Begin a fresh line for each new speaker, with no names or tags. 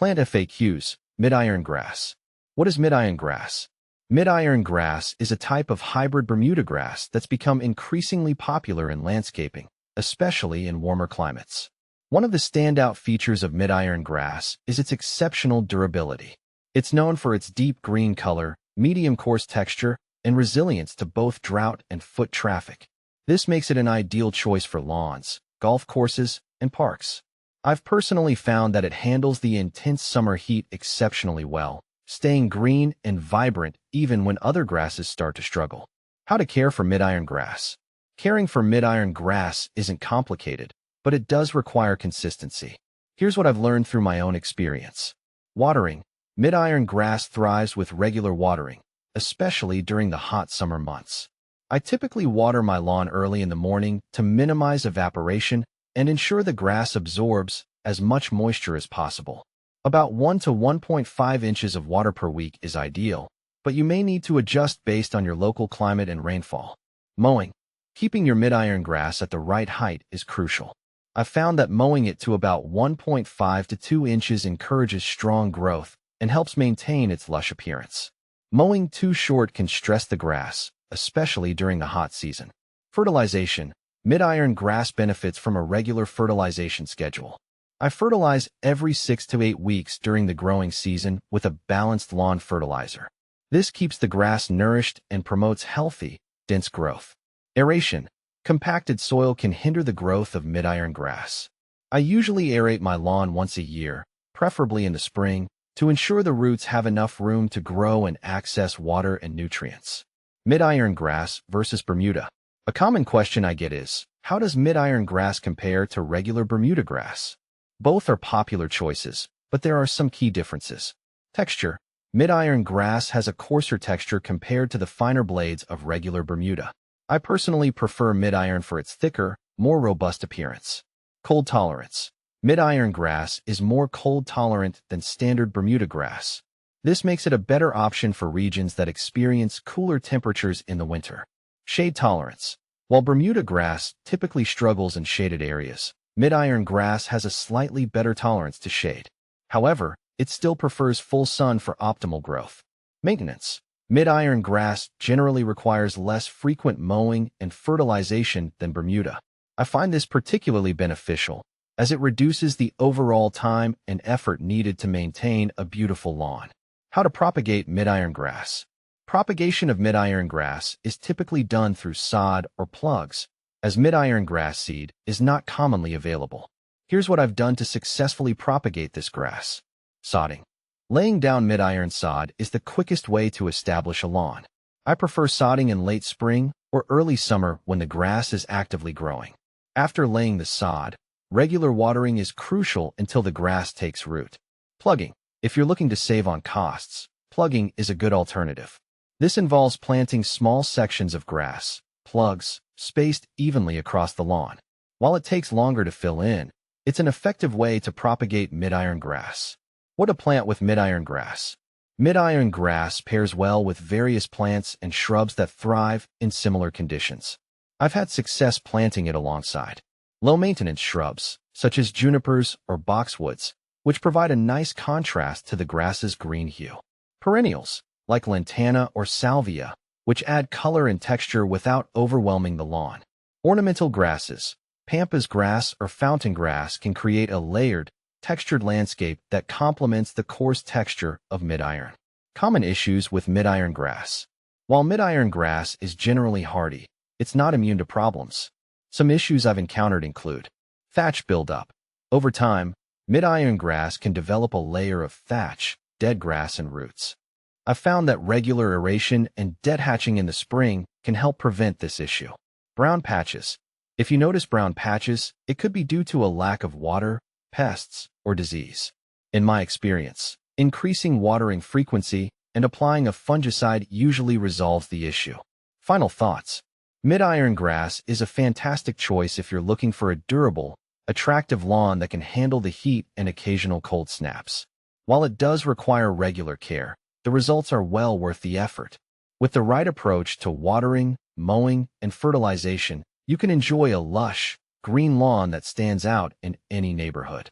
Plant FAQs, Midiron grass. What is Midiron grass? Midiron grass is a type of hybrid Bermuda grass that's become increasingly popular in landscaping, especially in warmer climates. One of the standout features of Midiron grass is its exceptional durability. It's known for its deep green color, medium coarse texture, and resilience to both drought and foot traffic. This makes it an ideal choice for lawns, golf courses, and parks. I've personally found that it handles the intense summer heat exceptionally well, staying green and vibrant even when other grasses start to struggle. How to care for Midiron grass? Caring for Midiron grass isn't complicated, but it does require consistency. Here's what I've learned through my own experience. Watering. Midiron grass thrives with regular watering, especially during the hot summer months. I typically water my lawn early in the morning to minimize evaporation and ensure the grass absorbs as much moisture as possible. About 1 to 1.5 inches of water per week is ideal, but you may need to adjust based on your local climate and rainfall. Mowing. Keeping your Midiron grass at the right height is crucial. I've found that mowing it to about 1.5 to 2 inches encourages strong growth and helps maintain its lush appearance. Mowing too short can stress the grass, especially during the hot season. Fertilization. Midiron grass benefits from a regular fertilization schedule. I fertilize every 6 to 8 weeks during the growing season with a balanced lawn fertilizer. This keeps the grass nourished and promotes healthy, dense growth. Aeration. Compacted soil can hinder the growth of Midiron grass. I usually aerate my lawn once a year, preferably in the spring, to ensure the roots have enough room to grow and access water and nutrients. Midiron grass versus Bermuda. A common question I get is, how does Midiron grass compare to regular Bermuda grass? Both are popular choices, but there are some key differences. Texture. Midiron grass has a coarser texture compared to the finer blades of regular Bermuda. I personally prefer Midiron for its thicker, more robust appearance. Cold tolerance. Midiron grass is more cold tolerant than standard Bermuda grass. This makes it a better option for regions that experience cooler temperatures in the winter. Shade tolerance. While Bermuda grass typically struggles in shaded areas, Midiron grass has a slightly better tolerance to shade. However, it still prefers full sun for optimal growth. Maintenance. Midiron grass generally requires less frequent mowing and fertilization than Bermuda. I find this particularly beneficial, as it reduces the overall time and effort needed to maintain a beautiful lawn. How to propagate Midiron grass. Propagation of Midiron grass is typically done through sod or plugs, as Midiron grass seed is not commonly available. Here's what I've done to successfully propagate this grass. Sodding. Laying down Midiron sod is the quickest way to establish a lawn. I prefer sodding in late spring or early summer when the grass is actively growing. After laying the sod, regular watering is crucial until the grass takes root. Plugging. If you're looking to save on costs, plugging is a good alternative. This involves planting small sections of grass, plugs, spaced evenly across the lawn. While it takes longer to fill in, it's an effective way to propagate Midiron grass. What to plant with Midiron grass? Midiron grass pairs well with various plants and shrubs that thrive in similar conditions. I've had success planting it alongside low-maintenance shrubs, such as junipers or boxwoods, which provide a nice contrast to the grass's green hue. Perennials, like lantana or salvia, which add color and texture without overwhelming the lawn. Ornamental grasses, pampas grass or fountain grass can create a layered, textured landscape that complements the coarse texture of Midiron. Common issues with Midiron grass. While Midiron grass is generally hardy, it's not immune to problems. Some issues I've encountered include thatch buildup. Over time, Midiron grass can develop a layer of thatch, dead grass, and roots. I've found that regular aeration and dead hatching in the spring can help prevent this issue. Brown patches. If you notice brown patches, it could be due to a lack of water, pests, or disease. In my experience, increasing watering frequency and applying a fungicide usually resolves the issue. Final thoughts. Midiron grass is a fantastic choice if you're looking for a durable, attractive lawn that can handle the heat and occasional cold snaps. While it does require regular care, the results are well worth the effort. With the right approach to watering, mowing, and fertilization, you can enjoy a lush, green lawn that stands out in any neighborhood.